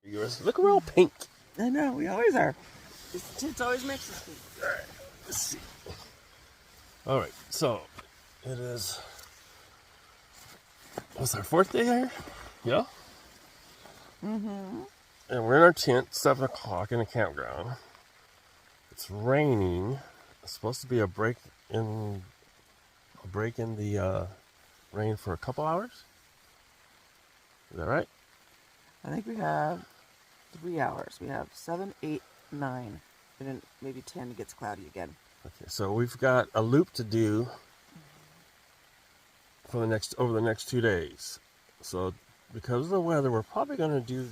Yours look real pink. I know, we always are. It's always makes us pink. All right, let's see. All right, so it is. What's our 4th day here? Yeah. Mm-hmm. And we're in our tent, 7 o'clock in the campground. It's raining. It's supposed to be a break in the rain for a couple hours. Is that right? I think we have 3 hours. We have 7, 8, 9, and then maybe 10 it gets cloudy again. Okay, so we've got a loop to do for over the next 2 days. So because of the weather, we're probably going to do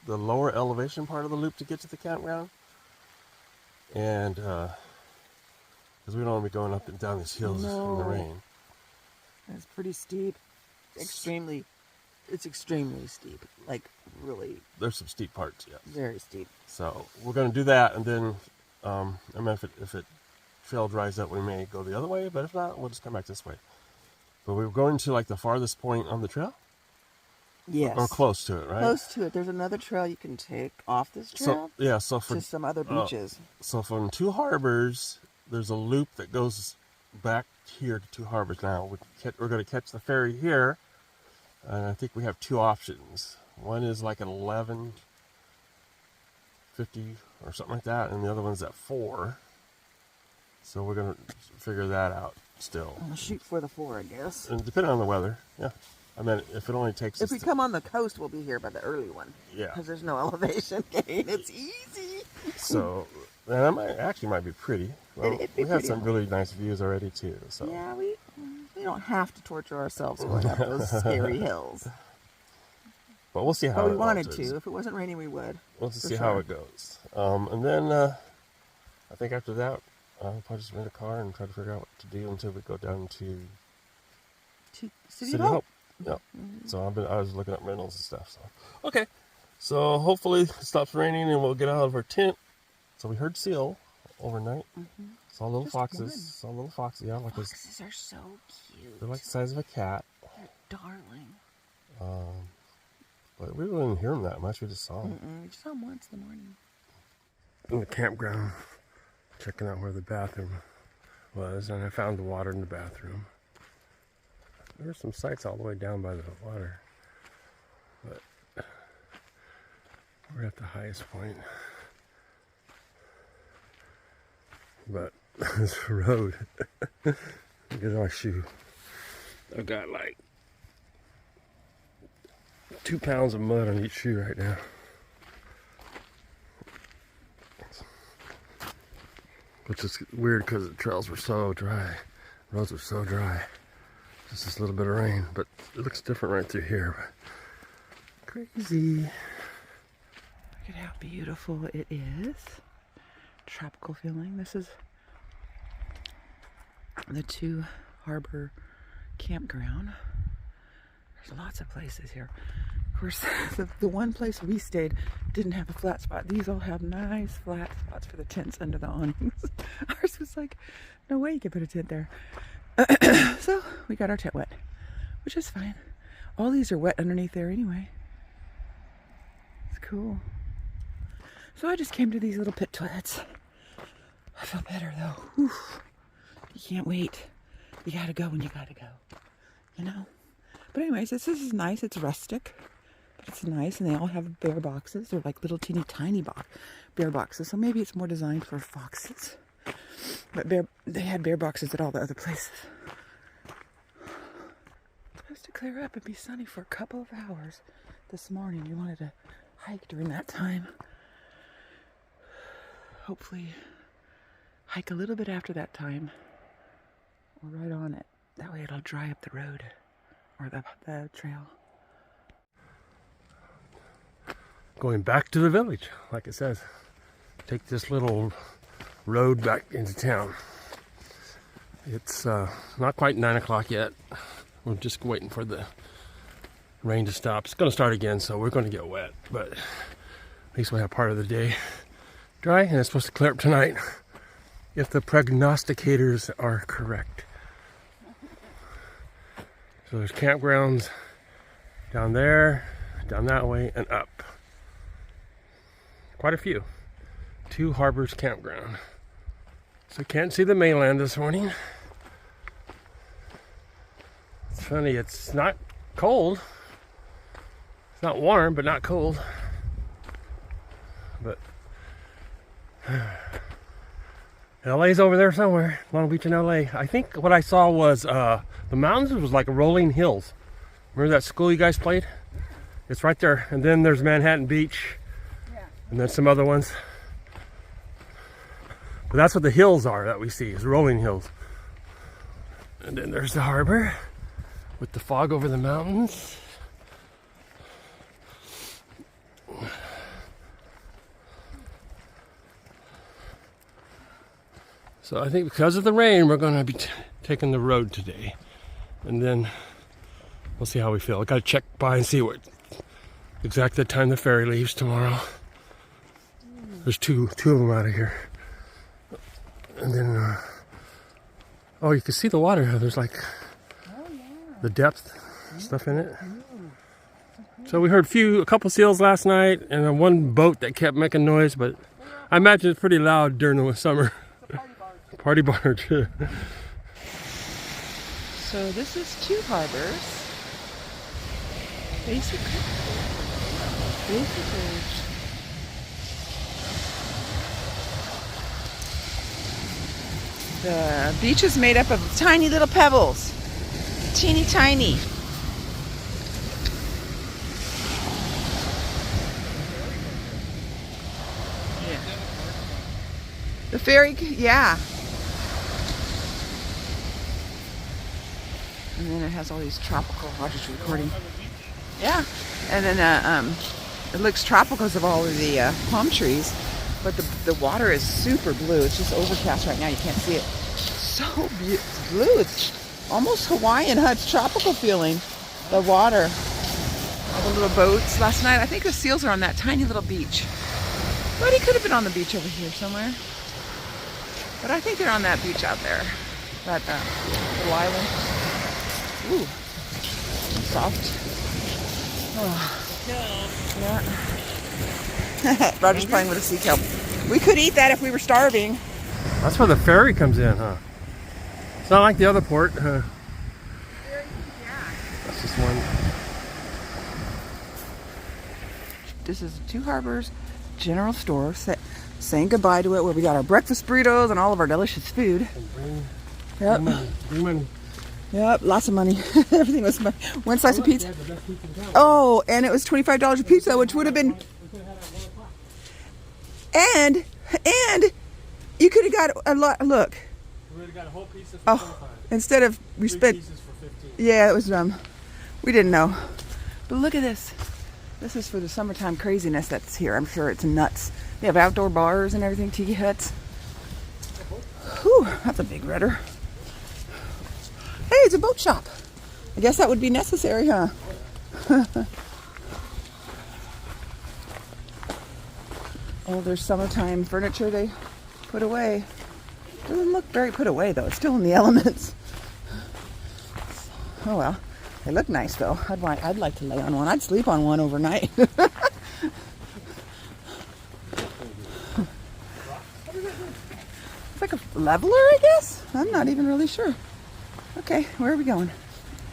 the lower elevation part of the loop to get to the campground. And because we don't want to be going up and down these hills in the rain. It's pretty steep. It's extremely steep. Like, really. There's some steep parts, yes. Very steep. So we're going to do that, and then, I mean, if it trail dries up, we may go the other way, but if not, we'll just come back this way. But we're going to, like, the farthest point on the trail? Yes. Or close to it, right? Close to it. There's another trail you can take off this trail. So for to some other beaches. So from Two Harbors, there's a loop that goes back here to Two Harbors. Now we're going to catch the ferry here, and I think we have 2 options. One is like at 11:50 or something like that, and the other one's at 4. So we're going to figure that out still. I'll shoot for the 4, I guess. And depending on the weather, yeah. I mean, if it only takes If we come on the coast, we'll be here by the early one. Yeah. Because there's no elevation gain. It's easy. So, and that might be pretty. Well, we have some really nice views already, too. So. Yeah, we don't have to torture ourselves going up those scary hills. But we'll see how we wanted to. If it wasn't raining, we would. We'll just see how it goes. And then I think after that, I'll probably just rent a car and try to figure out what to do until we go down to City of Hope. Yeah. So I was looking up rentals and stuff. So okay. So hopefully it stops raining and we'll get out of our tent. So we heard seal overnight. Saw little foxes. Saw little foxes. Yeah, like foxes are so cute. They're like the size of a cat. They're darling. But we really didn't hear them that much. We just saw them. We just saw them once in the morning. In the campground, checking out where the bathroom was, and I found the water in the bathroom. There were some sites all the way down by the water, but we're at the highest point. But this road, look at my shoe. I've got like 2 pounds of mud on each shoe right now. Which is weird because the trails were so dry. Roads were so dry. Just this little bit of rain, but it looks different right through here. But crazy. Look at how beautiful it is. Tropical feeling. This is the Two Harbor Campground. There's lots of places here. Of course, the one place we stayed didn't have a flat spot. These all have nice flat spots for the tents under the awnings. Ours was like, no way you could put a tent there. So we got our tent wet, which is fine. All these are wet underneath there anyway. It's cool. So I just came to these little pit toilets. I feel better though. Whew. You can't wait. You gotta go when you gotta go. You know? But anyways, this is nice. It's rustic. But it's nice. And they all have bear boxes. They're like little teeny tiny bear boxes. So maybe it's more designed for foxes. But they had bear boxes at all the other places. It's supposed to clear up and be sunny for a couple of hours this morning. We wanted to hike during that time. Hopefully hike a little bit after that time. Or right on it. That way it'll dry up the road. Or the trail. Going back to the village, like it says. Take this little road back into town. It's not quite 9 o'clock yet. We're just waiting for the rain to stop. It's going to start again, so we're going to get wet. But at least we'll have part of the day dry, and it's supposed to clear up tonight if the prognosticators are correct. So there's campgrounds down there, down that way, and up. Quite a few. Two Harbors Campground. So can't see the mainland this morning. It's funny, it's not cold. It's not warm, but not cold. But LA's over there somewhere. Long Beach and LA. I think what I saw was the mountains was like rolling hills. Remember that school you guys played? It's right there. And then there's Manhattan Beach. Yeah. And then some other ones. But that's what the hills are that we see, is rolling hills. And then there's the harbor with the fog over the mountains. So I think because of the rain, we're going to be taking the road today. And then we'll see how we feel. I got to check by and see what exact the time the ferry leaves tomorrow. There's two of them out of here. And then, oh, you can see the water. There's like the depth stuff in it. So we heard a couple seals last night, and then one boat that kept making noise. But I imagine it's pretty loud during the summer. Party barge. So this is Two Harbors. Basically. The beach is made up of tiny little pebbles. Teeny tiny. Yeah. The ferry, yeah. And then it has all these tropical, Roger's recording. Yeah. And then it looks tropical because of all of the palm trees. But the water is super blue. It's just overcast right now. You can't see it. So blue. It's almost Hawaiian. It's tropical feeling. The water. All the little boats. Last night, I think the seals are on that tiny little beach. But he could have been on the beach over here somewhere. But I think they're on that beach out there. That little island. Ooh. Soft. Oh. Yeah. Roger's playing with a sea kelp. We could eat that if we were starving. That's where the ferry comes in, huh? It's not like the other port. Yeah. That's just one. This is Two Harbors General Store. Saying goodbye to it, where we got our breakfast burritos and all of our delicious food. Yep. Bring money. Yep, lots of money. Everything was money. One slice of pizza. Oh, and it was $25 a pizza, which would have been. And you could have got a lot. Look. We would have got a whole pizza for 25. Instead of we spent. Pieces for 15. Yeah, it was dumb. We didn't know. But look at this. This is for the summertime craziness that's here. I'm sure it's nuts. They have outdoor bars and everything, tiki huts. Whew, that's a big redder. Hey, it's a boat shop. I guess that would be necessary, huh? Oh, there's summertime furniture they put away. Doesn't look very put away, though. It's still in the elements. Oh, well. They look nice, though. I'd like to lay on one. I'd sleep on one overnight. It's like a leveler, I guess? I'm not even really sure. Okay, where are we going?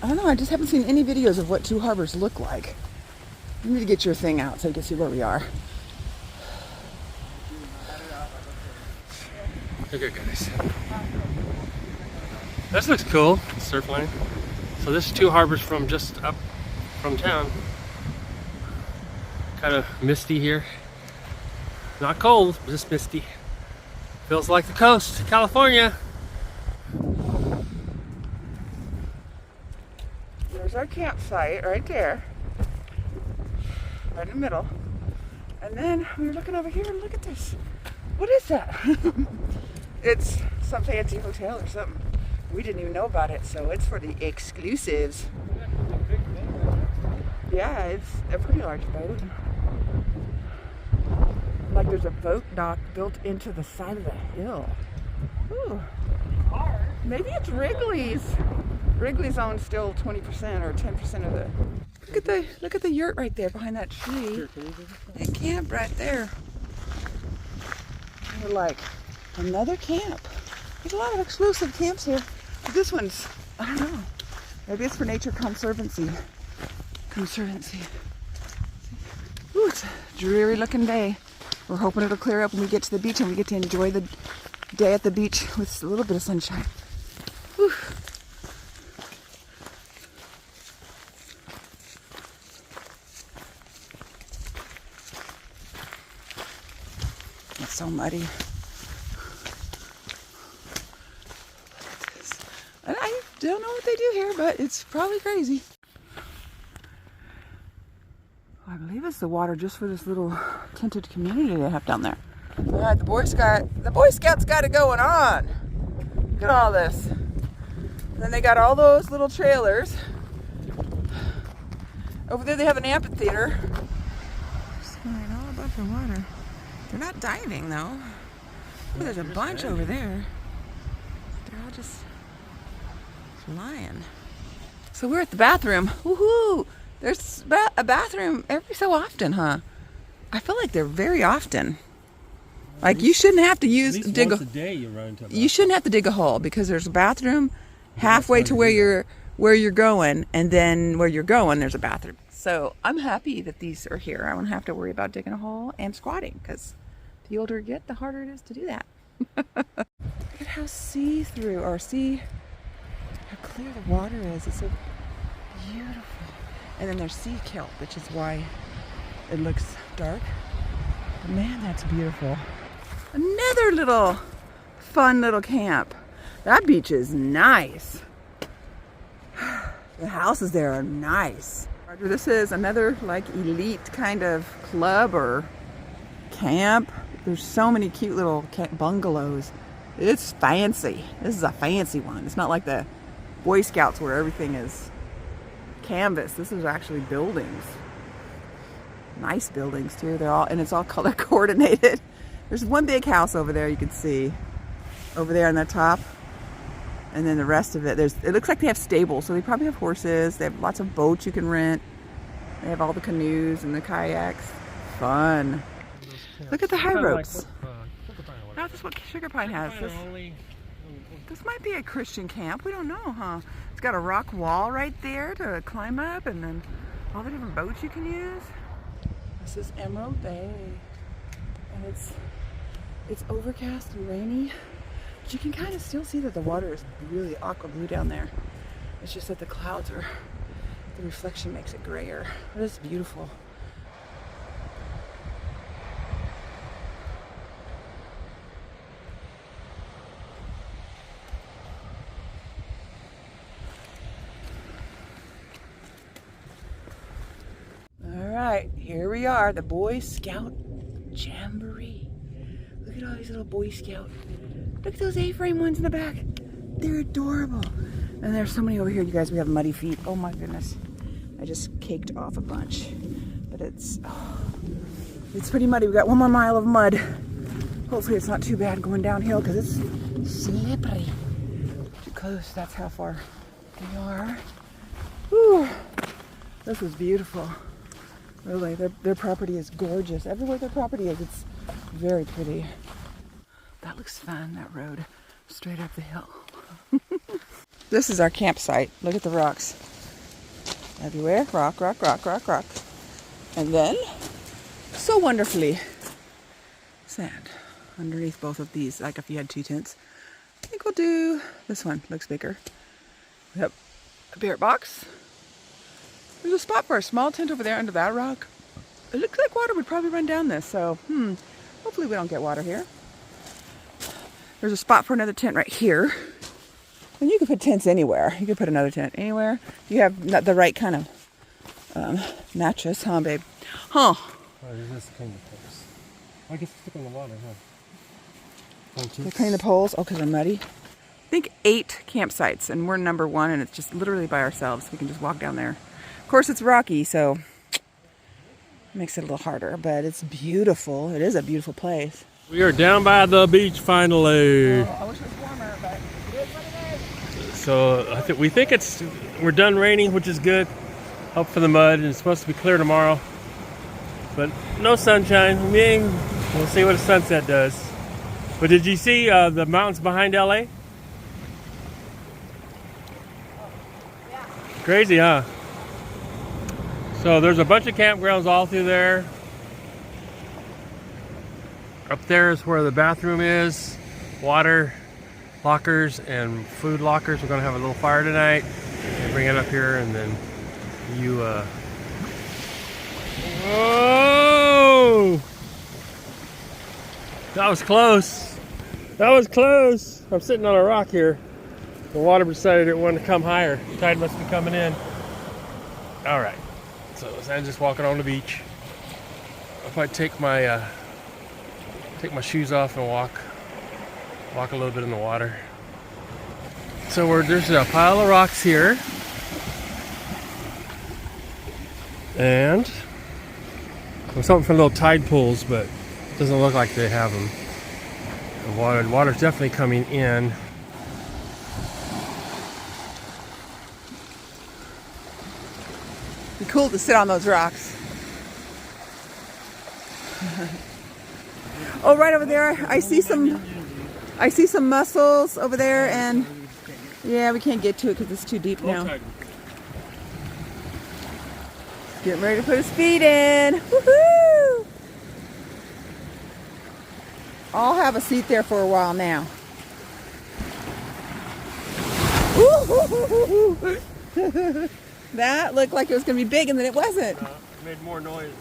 I don't know. I just haven't seen any videos of what Two Harbors look like. You need to get your thing out so you can see where we are. Okay, guys. This looks cool, surf lane. So this is Two Harbors from just up from town. Kind of misty here. Not cold, but just misty. Feels like the coast, California. There's our campsite right there. Right in the middle. And then we were looking over here and look at this. What is that? It's some fancy hotel or something. We didn't even know about it, so it's for the exclusives. Yeah, it's a pretty large boat. Like there's a boat dock built into the side of the hill. Ooh. Maybe it's Wrigley's. Wrigley's own still 20% or 10% of the. Look at the yurt right there behind that tree. They camp right there. We're like another camp. There's a lot of exclusive camps here. But this one's, I don't know. Maybe it's for nature conservancy. Ooh, it's a dreary looking day. We're hoping it'll clear up when we get to the beach and we get to enjoy the day at the beach with a little bit of sunshine. Whew. It's so muddy. I don't know what they do here, but it's probably crazy. I believe it's the water just for this little tinted community they have down there. All right, the Boy Scouts got it going on. Look at all this. And then they got all those little trailers. Over there they have an amphitheater. Just going all above the water. They're not diving though. Oh, there's a bunch over there. They're all just lying. So we're at the bathroom. Woohoo! There's a bathroom every so often, huh? I feel like they're very often. Like you shouldn't have to use dig once a day you run into a bathroom. You shouldn't have to dig a hole because there's a bathroom halfway to where you're going, and then where you're going there's a bathroom. So I'm happy that these are here. I don't have to worry about digging a hole and squatting because the older you get, the harder it is to do that. Look at how see-through or see how clear the water is. It's so beautiful. And then there's sea kelp, which is why it looks dark. But man, that's beautiful. Another little fun little camp. That beach is nice. The houses there are nice. This is another like elite kind of club or camp. There's so many cute little bungalows. It's fancy. This is a fancy one. It's not like the Boy Scouts where everything is canvas. This is actually buildings. Nice buildings too. It's all color coordinated. There's one big house over there you can see. Over there on the top. And then the rest of it, it looks like they have stables, so they probably have horses. They have lots of boats you can rent. They have all the canoes and the kayaks. Fun. Look at the high ropes. That's just what Sugar Pine has. This might be a Christian camp. We don't know, huh? It's got a rock wall right there to climb up, and then all the different boats you can use. This is Emerald Bay, and it's overcast and rainy, but you can kind of still see that the water is really aqua blue down there. It's just that the reflection makes it grayer. But it's beautiful. Alright, here we are, the Boy Scout Jamboree. Look at all these little Boy Scouts. Look at those A-frame ones in the back. They're adorable. And there's so many over here, you guys. We have muddy feet. Oh my goodness. I just caked off a bunch. But it's pretty muddy. We got 1 more mile of mud. Hopefully it's not too bad going downhill because it's slippery. Too close, that's how far we are. Whew. This is beautiful. Really, their property is gorgeous. Everywhere their property is, it's very pretty. That looks fun, that road, straight up the hill. This is our campsite. Look at the rocks. Everywhere, rock, rock, rock, rock, rock. And then, so wonderfully, sand underneath both of these, like if you had 2 tents. I think we'll do this one, looks bigger. We have a beer box. There's a spot for a small tent over there under that rock. It looks like water would probably run down this, so hopefully we don't get water here. There's a spot for another tent right here. And you can put tents anywhere. You can put another tent anywhere. You have the right kind of mattress, huh, babe? Huh. Oh, there's this kind of poles. I guess stick on the water, huh? They're cleaning the poles? Oh, because they're muddy? I think 8 campsites, and we're number 1, and it's just literally by ourselves. We can just walk down there. Of course, it's rocky, so it makes it a little harder, but it's beautiful. It is a beautiful place. We are down by the beach finally. Oh, I wish it was warmer, but it is what it is. So we think we're done raining, which is good. Hope for the mud, and it's supposed to be clear tomorrow. But no sunshine. We'll see what a sunset does. But did you see the mountains behind LA? Yeah. Crazy, huh? So there's a bunch of campgrounds all through there. Up there is where the bathroom is, water lockers and food lockers. We're gonna have a little fire tonight and bring it up here, and then you whoa! That was close. That was close. I'm sitting on a rock here. The water decided it wanted to come higher. The tide must be coming in. All right. So I'm just walking on the beach. If I take my shoes off and walk a little bit in the water. So there's a pile of rocks here, and something for little tide pools, but it doesn't look like they have them. The water's definitely coming in. Be cool to sit on those rocks. Oh, right over there, I see some mussels over there, and yeah, we can't get to it because it's too deep now. Getting ready to put his feet in. Woohoo! I'll have a seat there for a while now. Ooh. That looked like it was going to be big, and then it wasn't. It made more noise.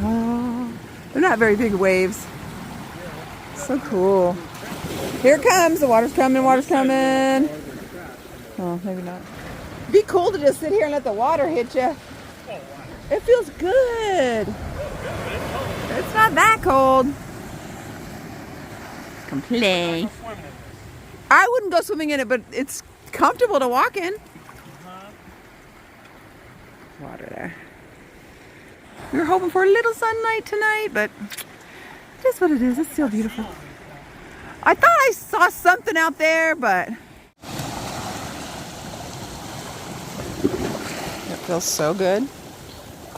Oh, they're not very big waves. So cool. Here it comes. The water's coming. Water's coming. Oh, maybe not. It'd be cool to just sit here and let the water hit you. It feels good. It's not that cold. Come play. I wouldn't go swimming in it, but it's comfortable to walk in. Water there. We were hoping for a little sunlight tonight, but it is what it is. It's still beautiful. I thought I saw something out there, but it feels so good.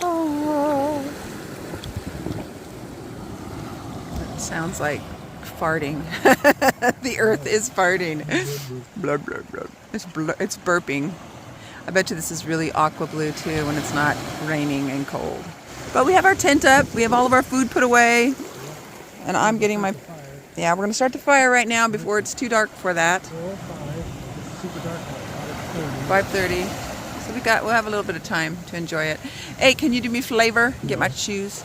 Oh. It sounds like farting. The earth is farting. Blah, blah, blah. It's burping. I bet you this is really aqua blue too when it's not raining and cold. But we have our tent up. We have all of our food put away. And I'm getting my... Yeah, we're going to start the fire right now before it's too dark for that. 5:30. So we'll have a little bit of time to enjoy it. Hey, can you do me a favor? Get my shoes.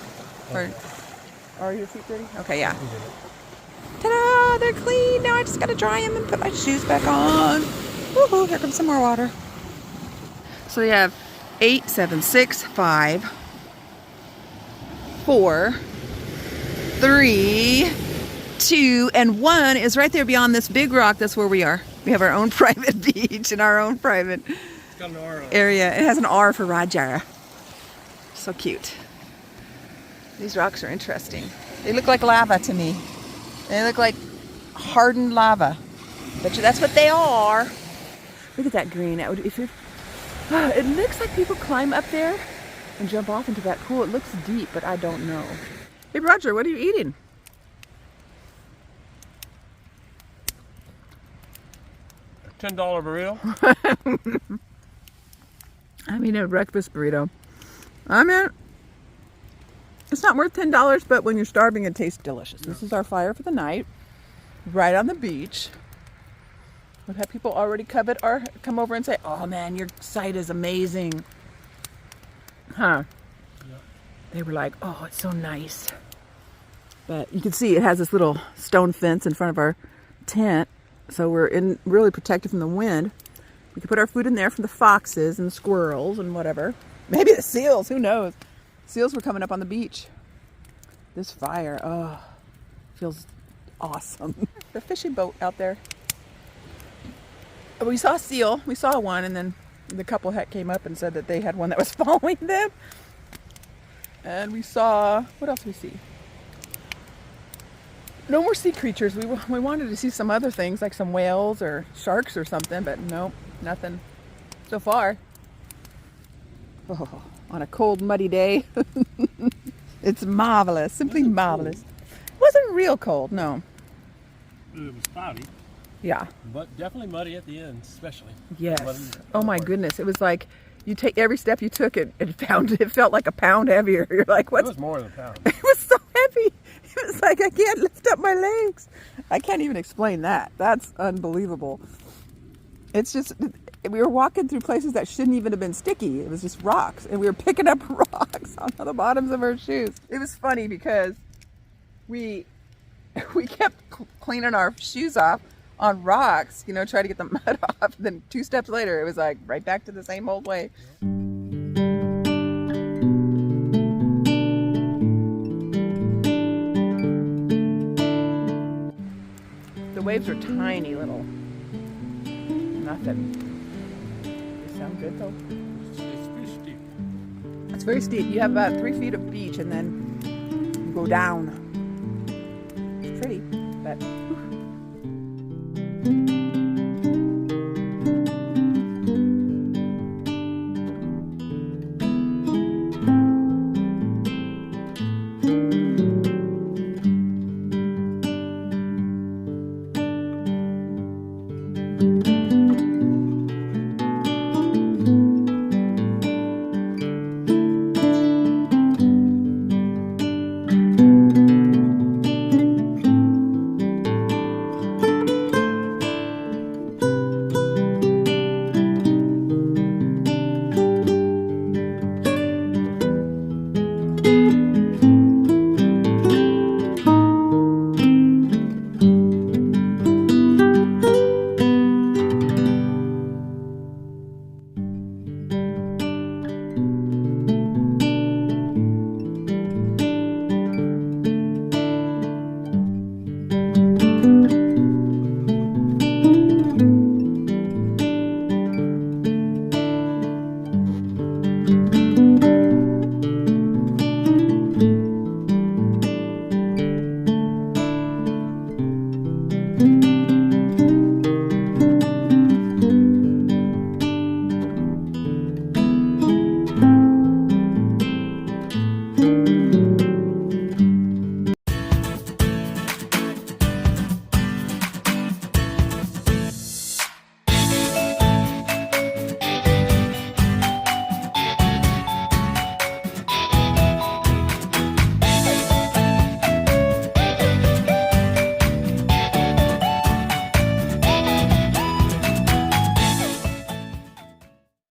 Are your feet dirty? Okay, yeah. Ta-da! They're clean. Now I just got to dry them and put my shoes back on. Woohoo! Here comes some more water. So we have 8, 7, 6, 5, 4, 3, 2, and 1 is right there beyond this big rock. That's where we are. We have our own private beach and our own private area. It has an R for Roger. So cute. These rocks are interesting. They look like lava to me. They look like hardened lava. Bet you that's what they are. Look at that green. It looks like people climb up there and jump off into that pool. It looks deep, but I don't know. Hey, Roger, what are you eating? $10 burrito. I mean a breakfast burrito. I mean, it's not worth $10, but when you're starving, it tastes delicious. This is our fire for the night, right on the beach. We've had people already covet or come over and say, "Oh man, your site is amazing." Huh? Yep. They were like, "Oh, it's so nice." But you can see it has this little stone fence in front of our tent, so we're really protected from the wind. We can put our food in there from the foxes and the squirrels and whatever. Maybe the seals. Who knows? Seals were coming up on the beach. This fire, oh, feels awesome. The fishing boat out there. We saw a seal. We saw one, and then the couple came up and said that they had one that was following them. And we saw, what else did we see? No more sea creatures. We wanted to see some other things, like some whales or sharks or something, but nope, nothing so far. Oh, on a cold, muddy day. It's marvelous, simply marvelous. It wasn't real cold, no. It was cloudy. Yeah. But definitely muddy at the end, especially. Yes. Oh my goodness. It was like you take every step you took, it felt like a pound heavier. You're like, what? It was more than a pound. It was so heavy. It was like, I can't lift up my legs. I can't even explain that. That's unbelievable. It's just, we were walking through places that shouldn't even have been sticky. It was just rocks. And we were picking up rocks on the bottoms of our shoes. It was funny because we kept cleaning our shoes off on rocks, you know, try to get the mud off. Then 2 steps later, it was like right back to the same old way. The waves are tiny little. Nothing. They sound good though. It's pretty steep. It's very steep. You have about 3 feet of beach and then you go down. It's pretty, but...